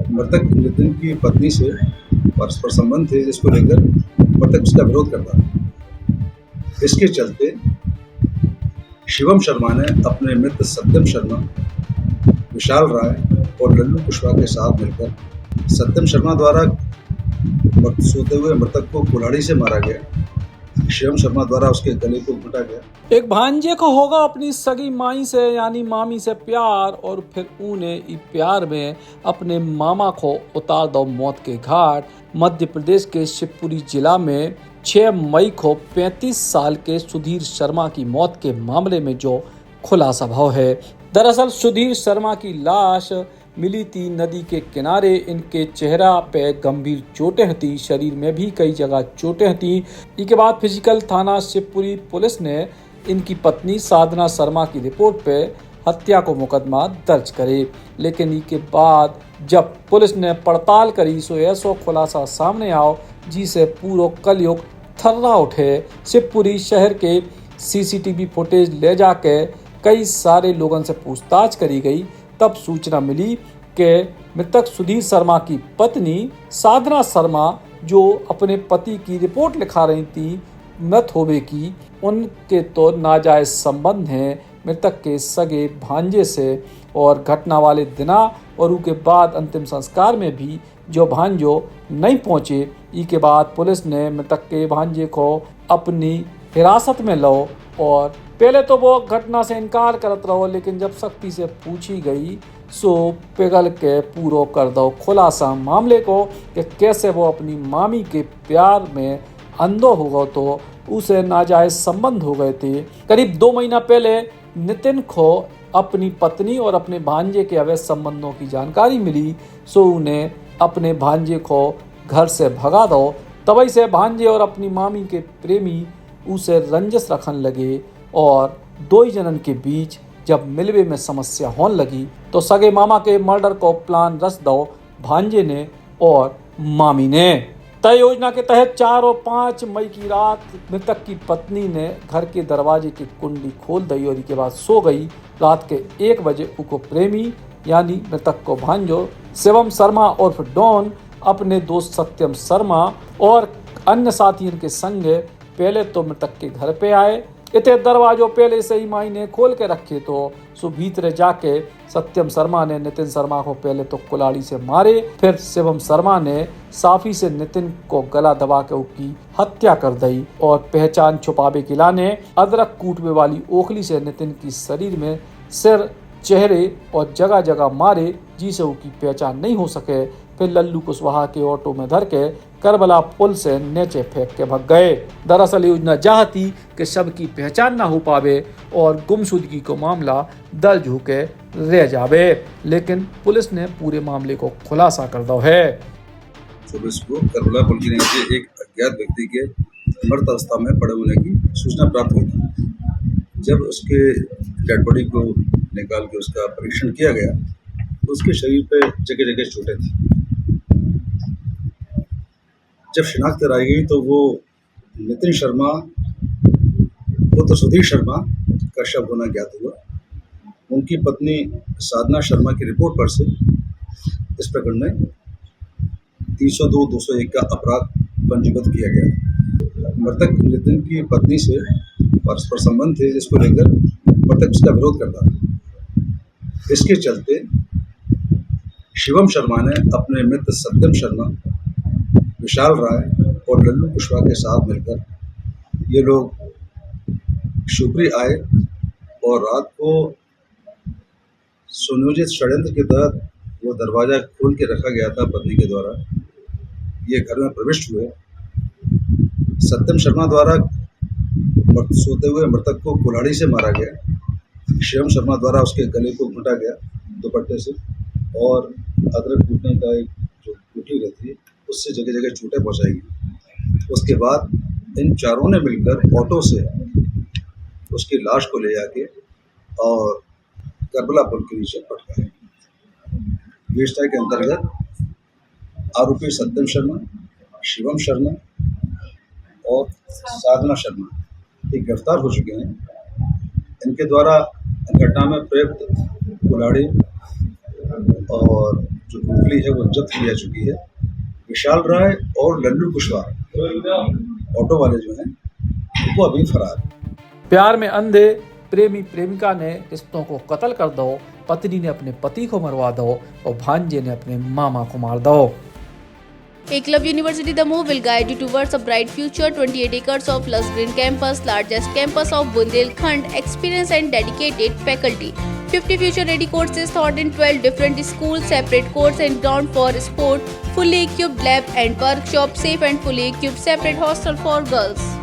मृतक नितिन की पत्नी से परस्पर संबंध थे, जिसको लेकर मृतक उसका विरोध करता था। इसके चलते शिवम शर्मा ने अपने मित्र सत्यम शर्मा, विशाल राय और लल्लू कुशवाहा के साथ मिलकर सत्यम शर्मा द्वारा सोते हुए मृतक को कुल्हाड़ी से मारा गया। शिवम शर्मा द्वारा उसके गले को घुटा गया। एक भांजे को होगा अपनी सगी माई से यानी मामी से प्यार, और फिर ऊने ई प्यार में अपने मामा को उतार दो मौत के घाट। मध्य प्रदेश के शिवपुरी जिला में 6 मई को 35 साल के सुधीर शर्मा की मौत के मामले में जो खुलासा भाव है। दरअसल सुधीर शर्मा की लाश मिली थी नदी के किनारे। इनके चेहरा पे गंभीर चोटें थी, शरीर में भी कई जगह चोटें थी। इसके बाद फिजिकल थाना शिवपुरी पुलिस ने इनकी पत्नी साधना शर्मा की रिपोर्ट पे हत्या को मुकदमा दर्ज करे, लेकिन इसके बाद जब पुलिस ने पड़ताल करी सो ऐसा खुलासा सामने आओ जिसे पूरा कलयुग थर्रा उठे। शिवपुरी शहर के सीसीटीवी फुटेज ले जाके कई सारे लोगों से पूछताछ करी गई, तब सूचना मिली कि मृतक सुधीर शर्मा की पत्नी साधना शर्मा, जो अपने पति की रिपोर्ट लिखा रही थी मृत होवे की, उनके तो नाजायज संबंध हैं मृतक के सगे भांजे से। और घटना वाले दिना और उसके बाद अंतिम संस्कार में भी जो भांजो नहीं पहुंचे। इसके बाद पुलिस ने मृतक के भांजे को अपनी हिरासत में लो, और पहले तो वो घटना से इनकार करत रहो, लेकिन जब सख्ती से पूछी गई सो पिघल के पूरो कर दो खुलासा मामले को कि कैसे वो अपनी मामी के प्यार में अंधो हो गए, तो उसे नाजायज संबंध हो गए थे। करीब 2 महीना पहले नितिन को अपनी पत्नी और अपने भांजे के अवैध संबंधों की जानकारी मिली, सो उन्हें अपने भांजे को घर से भगा दो। तभी से भांजे और अपनी मामी के प्रेमी उसे रंजिश रखन लगे, और 2 ही जनन के बीच जब मिलवे में समस्या होने लगी तो सगे मामा के मर्डर को प्लान रच दो भांजे ने और मामी ने। तय योजना के तहत 4 और 5 मई की रात मृतक की पत्नी ने घर के दरवाजे की कुंडी खोल दी और इसके बाद सो गई। रात के 1 बजे उनको प्रेमी यानी मृतक को भांजो शिवम शर्मा और डॉन अपने दोस्त सत्यम शर्मा और अन्य साथियों के संग पहले तो मृतक के घर पे आए। इतने दरवाजों पहले से ही माई ने खोल के रखे, तो सो भीतर जाके सत्यम शर्मा ने नितिन शर्मा को पहले तो कुल्हाड़ी से मारे, फिर शिवम शर्मा ने साफी से नितिन को गला दबा के उसकी हत्या कर दी और पहचान छुपावे के लाने अदरक कूटने वाली ओखली से नितिन की शरीर में सिर, चेहरे और जगह जगह मारे जिसे उसकी पहचान नहीं हो सके। फिर लल्लू कुशवाहा के ऑटो में धर के करबला पुल से नीचे फेंक के भाग गए। दरअसल योजना यह थी कि शव की पहचान ना हो पावे और गुमशुदगी को मामला दर्ज होके रह जावे, लेकिन पुलिस ने पूरे मामले को खुलासा कर दो है। पुलिस को करबला पुल के नीचे एक अज्ञात व्यक्ति के मृत अवस्था में पड़े होने की सूचना प्राप्त हुई थी। जब उसके डेड बॉडी को निकाल के उसका परीक्षण किया गया तो उसके शरीर पे जगह जगह चोटें थी। जब शिनाख्त कराई गई तो वो नितिन शर्मा पुत्र सुधीर शर्मा का शव होना ज्ञात हुआ। उनकी पत्नी साधना शर्मा की रिपोर्ट पर से इस प्रकरण में 302-201 का अपराध पंजीबद्ध किया गया। मृतक नितिन की पत्नी से परस्पर संबंध थे, जिसको लेकर मृतक उसका विरोध करता था। इसके चलते शिवम शर्मा ने अपने मित्र सत्यम शर्मा, विशाल राय और लल्लू कुशवाहा के साथ मिलकर ये लोग शिवपुरी आए और रात को सुनियोजित षड्यंत्र के तहत वो दरवाज़ा खोल के रखा गया था पत्नी के द्वारा, ये घर में प्रविष्ट हुए। सत्यम शर्मा द्वारा सोते हुए मृतक को कुल्हाड़ी से मारा गया। शिवम शर्मा द्वारा उसके गले को घुटा गया दुपट्टे से, और अदरक कूटने का एक जो कूटी रहती है उससे जगह जगह चोटें पहुँचाई गई। उसके बाद इन चारों ने मिलकर ऑटो से उसकी लाश को ले जाके और करबला पुल के नीचे पटकाया। गिरफ्तारी के अंतर्गत आरोपी सत्यम शर्मा, शिवम शर्मा और साधना शर्मा ये गिरफ्तार हो चुके हैं। इनके द्वारा घटना में प्रयुक्त कुल्हाड़ी और जो मूंगफली है वो जब्त की जा चुकी है। विशाल राय और लल्लू कुशवाहा ऑटो वाले जो हैं वो अभी फरार हैं। प्यार में अंधे प्रेमी प्रेमिका ने रिश्तों को कत्ल कर दो, पत्नी ने अपने पति को मरवा दो और भांजे ने अपने मामा को मार दो। Eklavya University The Move will guide you towards a bright future. 28 acres of lush green campus, largest campus of Bundelkhand, experienced and dedicated faculty. 50 future-ready courses taught in 12 different schools, separate courts and ground for sport, fully equipped lab and workshop, safe and fully equipped separate hostel for girls.